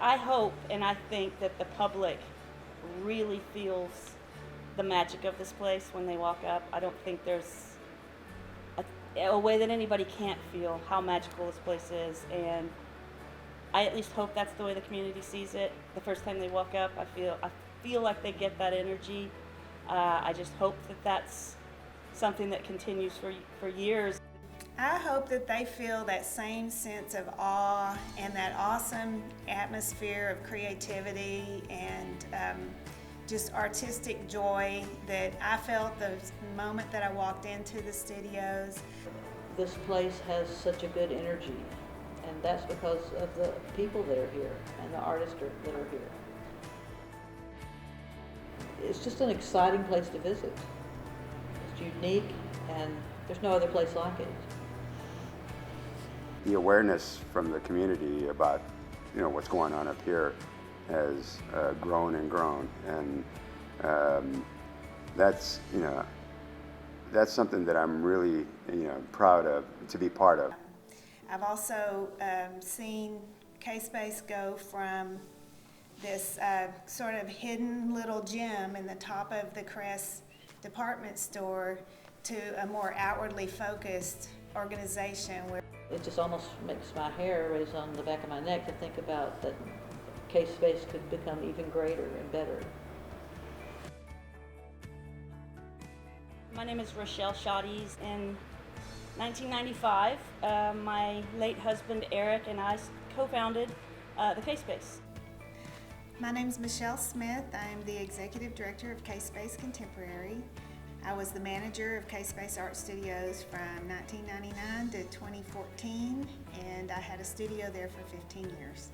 I hope and I think that the public really feels the magic of this place when they walk up. I don't think there's a way that anybody can't feel how magical this place is, and I at least hope that's the way the community sees it. The first time they walk up, I feel like they get that energy. I just hope that that's something that continues for years. I hope that they feel that same sense of awe and that awesome atmosphere of creativity and just artistic joy that I felt the moment that I walked into the studios. This place has such a good energy, and that's because of the people that are here and the artists that are here. It's just an exciting place to visit. It's unique, and there's no other place like it. The awareness from the community about what's going on up here has grown and grown, and that's something that I'm really proud of to be part of. I've also seen K-Space go from this sort of hidden little gem in the top of the Kress department store to a more outwardly focused organization where It just almost makes my hair raise on the back of my neck to think about that K-Space could become even greater and better. My name is Raychelle Schaudies. In 1995, my late husband Eric and I co-founded the K-Space. My name is Michelle Smythe. I am the Executive Director of K-Space Contemporary. I was the manager of K-Space Art Studios from 1999 to 2014, and I had a studio there for 15 years.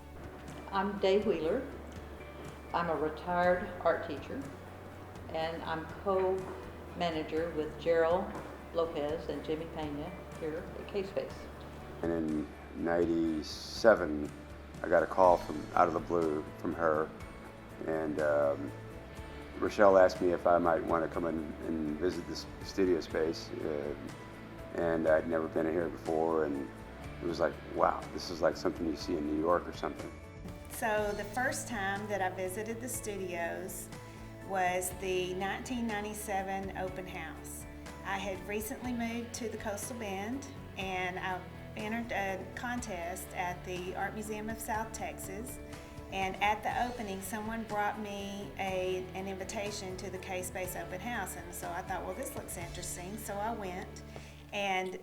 I'm Dave Wheeler. I'm a retired art teacher, and I'm co-manager with Gerald Lopez and Jimmy Pena here at K-Space. And in '97, I got a call from out of the blue from her, and Rochelle asked me if I might want to come in and visit this studio space, and I'd never been in here before, and it was like, wow, this is like something you see in New York or something. So the first time that I visited the studios was the 1997 open house. I had recently moved to the Coastal Bend, and I entered a contest at the Art Museum of South Texas. And at the opening, someone brought me an invitation to the K-Space open house. And so I thought, well, this looks interesting. So I went. And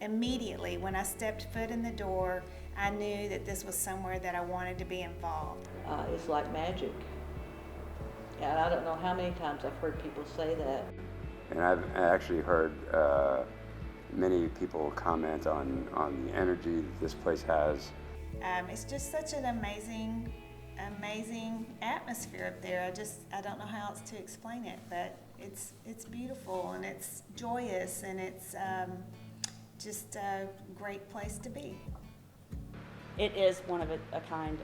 immediately, when I stepped foot in the door, I knew that this was somewhere that I wanted to be involved. It's like magic. And I don't know how many times I've heard people say that. And I've actually heard many people comment on the energy that this place has. It's just such an amazing atmosphere up there. I don't know how else to explain it, but it's beautiful and it's joyous and it's just a great place to be. It is one of a kind,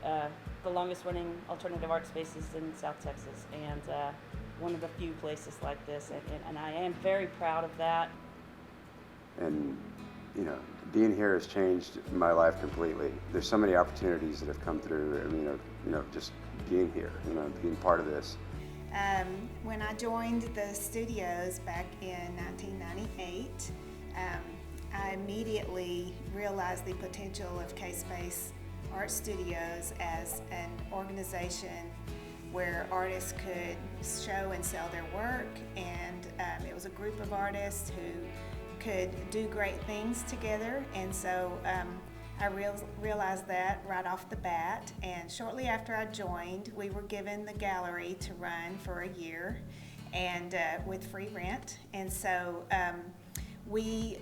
the longest running alternative art spaces in South Texas, and one of the few places like this, and I am very proud of that. And being here has changed my life completely. There's so many opportunities that have come through. I mean, just being here, being part of this. When I joined the studios back in 1998, I immediately realized the potential of K-Space Art Studios as an organization where artists could show and sell their work, and it was a group of artists who could do great things together, and so I realized that right off the bat. And shortly after I joined, we were given the gallery to run for a year, and with free rent. And so we,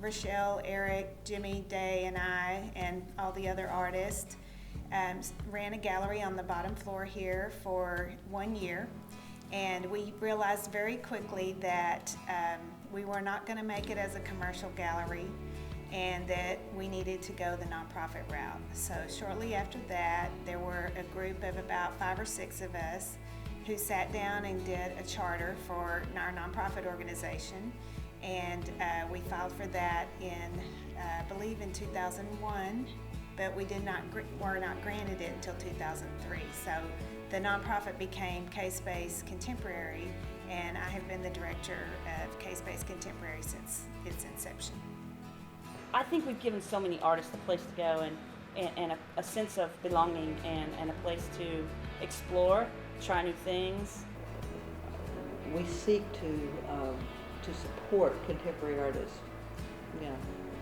Rochelle, Eric, Jimmy, Day, and I, and all the other artists, ran a gallery on the bottom floor here for 1 year. And we realized very quickly that we were not going to make it as a commercial gallery, and that we needed to go the nonprofit route. So shortly after that, there were a group of about 5 or 6 of us who sat down and did a charter for our nonprofit organization, and we filed for that in, I believe, in 2001. but we were not granted it until 2003. So the nonprofit became K-Space Contemporary, and I have been the director of K-Space Contemporary since its inception. I think we've given so many artists a place to go and a sense of belonging and a place to explore, try new things. We seek to support contemporary artists,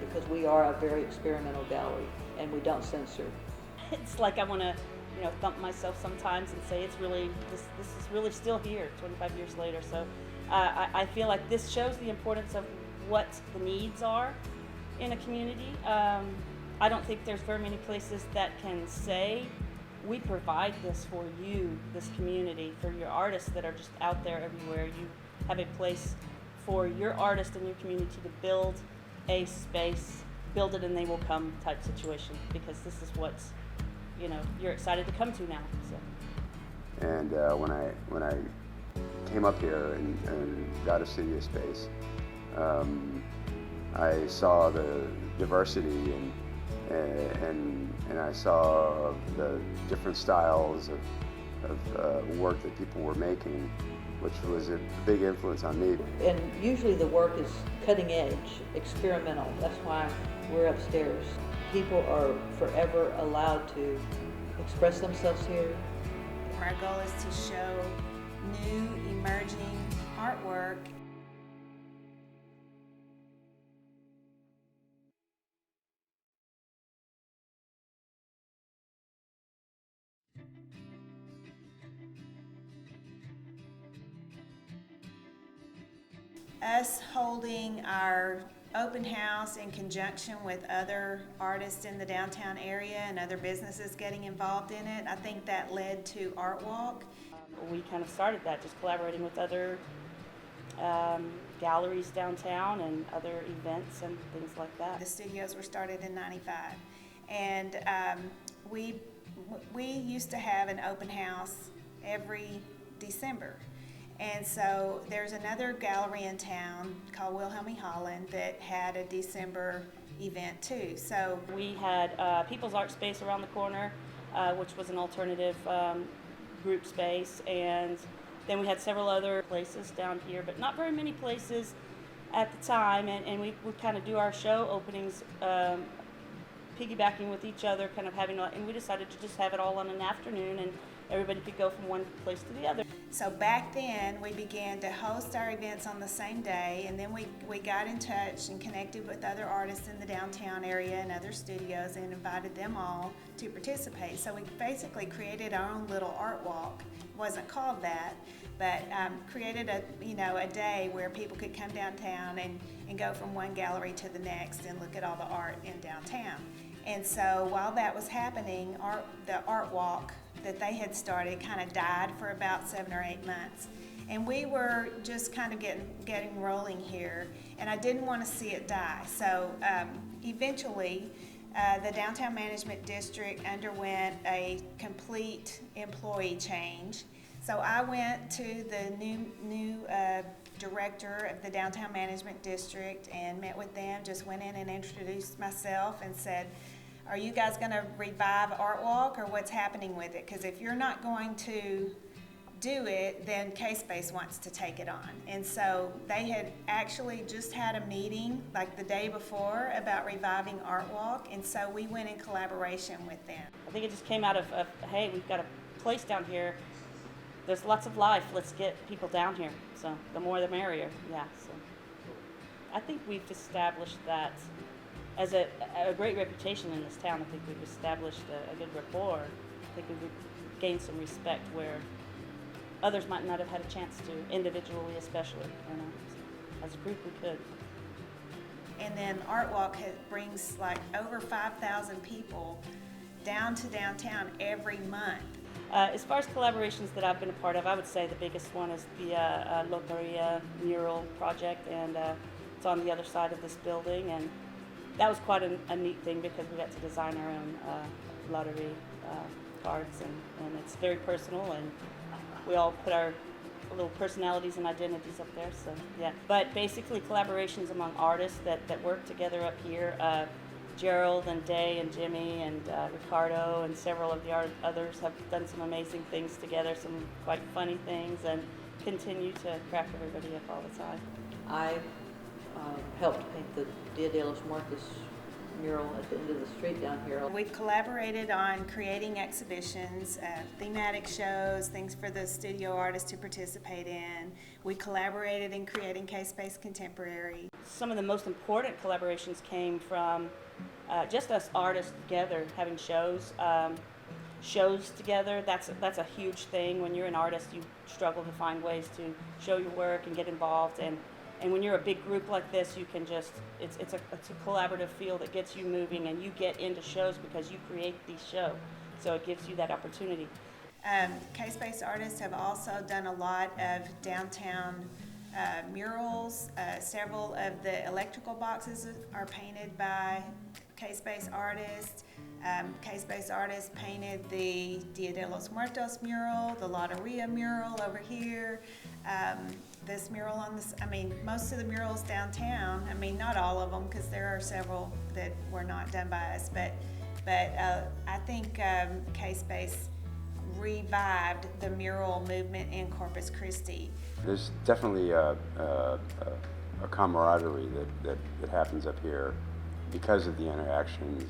because we are a very experimental gallery and we don't censor. It's like I want to, thump myself sometimes and say it's really, this is really still here 25 years later. So I feel like this shows the importance of what the needs are in a community. I don't think there's very many places that can say, we provide this for you, this community, for your artists that are just out there everywhere. You have a place for your artist and your community to build a space, build it and they will come type situation, because this is what's, you're excited to come to now. So. And when I came up here and got a studio space, I saw the diversity and I saw the different styles of work that people were making, which was a big influence on me. And usually the work is cutting edge, experimental. That's why we're upstairs. People are forever allowed to express themselves here. Our goal is to show new, emerging artwork. Us holding our open house in conjunction with other artists in the downtown area and other businesses getting involved in it, I think that led to Art Walk. We kind of started that, just collaborating with other galleries downtown and other events and things like that. The studios were started in '95, and we used to have an open house every December. And so there's another gallery in town called Wilhelmie Holland that had a December event too. So we had People's Art Space around the corner, which was an alternative group space, and then we had several other places down here, but not very many places at the time, and we would kind of do our show openings piggybacking with each other, kind of having, and we decided to just have it all on an afternoon and everybody could go from one place to the other. So back then, we began to host our events on the same day, and then we got in touch and connected with other artists in the downtown area and other studios and invited them all to participate. So we basically created our own little art walk. It wasn't called that, but created a day where people could come downtown and go from one gallery to the next and look at all the art in downtown. And so while that was happening, the art walk that they had started kind of died for about 7 or 8 months. And we were just kind of getting rolling here, and I didn't want to see it die. So eventually, the Downtown Management District underwent a complete employee change. So I went to the new director of the Downtown Management District and met with them, just went in and introduced myself and said, are you guys going to revive Art Walk, or what's happening with it? Because if you're not going to do it, then K-Space wants to take it on. And so they had actually just had a meeting like the day before about reviving Art Walk, and so we went in collaboration with them. I think it just came out of hey, we've got a place down here. There's lots of life. Let's get people down here. So the more the merrier. Yeah. So I think we've established that as a great reputation in this town. I think we've established a good rapport. I think we've gained some respect where others might not have had a chance to, individually especially. So as a group we could. And then Art Walk brings like over 5,000 people down to downtown every month. As far as collaborations that I've been a part of, I would say the biggest one is the Loteria mural project, and it's on the other side of this building, and that was quite a neat thing because we got to design our own lottery cards, and it's very personal, and we all put our little personalities and identities up there, so yeah. But basically collaborations among artists that work together up here. Gerald and Day and Jimmy and Ricardo and several of the others have done some amazing things together, some quite funny things, and continue to crack everybody up all the time. I helped paint the Dia de los Muertos mural at the end of the street down here. We've collaborated on creating exhibitions, thematic shows, things for the studio artists to participate in. We collaborated in creating K-Space Contemporary. Some of the most important collaborations came from just us artists together, having shows together. That's a huge thing. When you're an artist, you struggle to find ways to show your work and get involved. And when you're a big group like this, you can just, it's a collaborative feel that gets you moving, and you get into shows because you create these shows. So it gives you that opportunity. K-Space artists have also done a lot of downtown murals. Several of the electrical boxes are painted by K-Space artists. K-Space artists painted the Dia de los Muertos mural, the Loteria mural over here. This mural on this, most of the murals downtown, not all of them, because there are several that were not done by us, but I think K-Space revived the mural movement in Corpus Christi. There's definitely a camaraderie that happens up here because of the interactions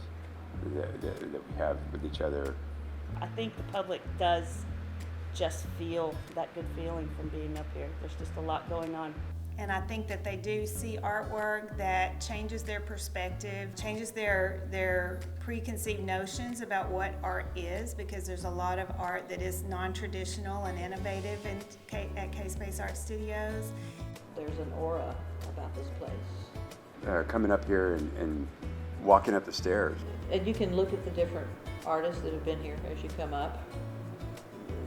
that we have with each other. I think the public does just feel that good feeling from being up here. There's just a lot going on. And I think that they do see artwork that changes their perspective, changes their preconceived notions about what art is, because there's a lot of art that is non-traditional and innovative at K-Space Art Studios. There's an aura about this place. Coming up here and walking up the stairs. And you can look at the different artists that have been here as you come up.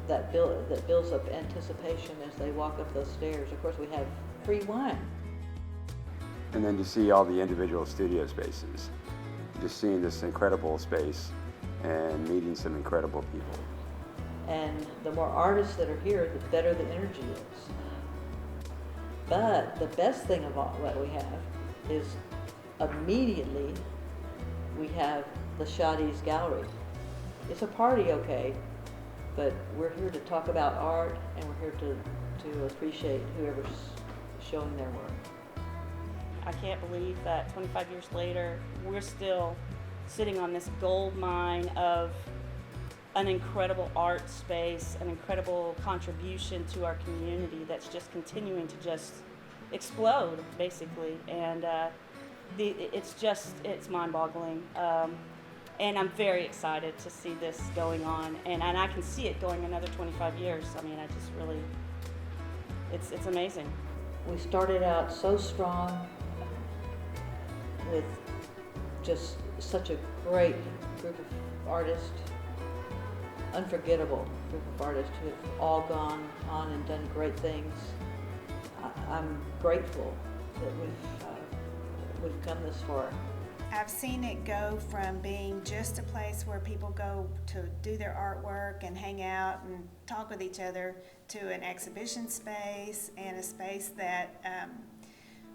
That builds up anticipation as they walk up those stairs. Of course, we have free wine. And then to see all the individual studio spaces, just seeing this incredible space and meeting some incredible people. And the more artists that are here, the better the energy is. But the best thing of all what we have is immediately we have the Schaudies Gallery. It's a party, okay, but we're here to talk about art, and we're here to appreciate whoever's showing their work. I can't believe that 25 years later, we're still sitting on this gold mine of an incredible art space, an incredible contribution to our community that's just continuing to just explode, basically. And it's mind-boggling. And I'm very excited to see this going on, and I can see it going another 25 years. I just really, it's amazing. We started out so strong with just such a great group of artists, unforgettable group of artists who have all gone on and done great things. I'm grateful that we've come this far. I've seen it go from being just a place where people go to do their artwork and hang out and talk with each other, to an exhibition space and a space that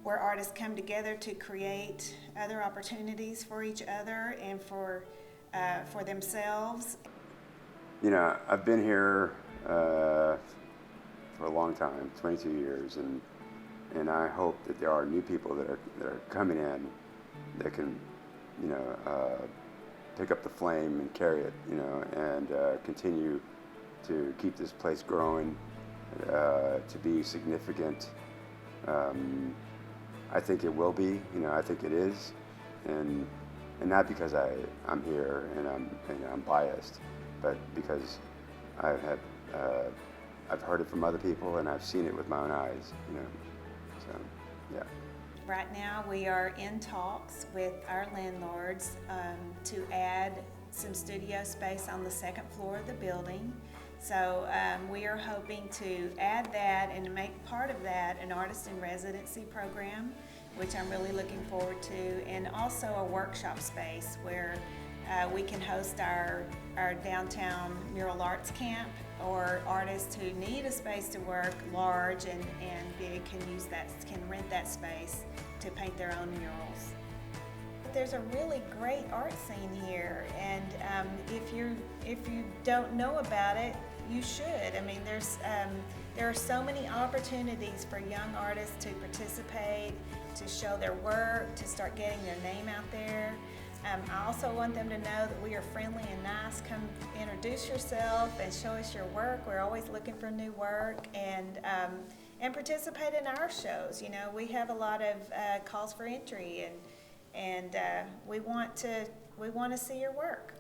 where artists come together to create other opportunities for each other and for themselves. I've been here for a long time, 22 years, and I hope that there are new people that are coming in that can, pick up the flame and carry it, and continue to keep this place growing, to be significant. I think it will be, I think it is, and not because I'm here and I'm biased, but because I've heard it from other people and I've seen it with my own eyes, so yeah. Right now, we are in talks with our landlords to add some studio space on the second floor of the building. So we are hoping to add that and to make part of that an artist in residency program, which I'm really looking forward to, and also a workshop space where we can host our downtown mural arts camp, or artists who need a space to work, large and big, can rent that space to paint their own murals. There's a really great art scene here, and if you don't know about it, you should. I mean, there are so many opportunities for young artists to participate, to show their work, to start getting their name out there. I also want them to know that we are friendly and nice. Come introduce yourself and show us your work. We're always looking for new work, and participate in our shows. You know, we have a lot of calls for entry, and we want to see your work.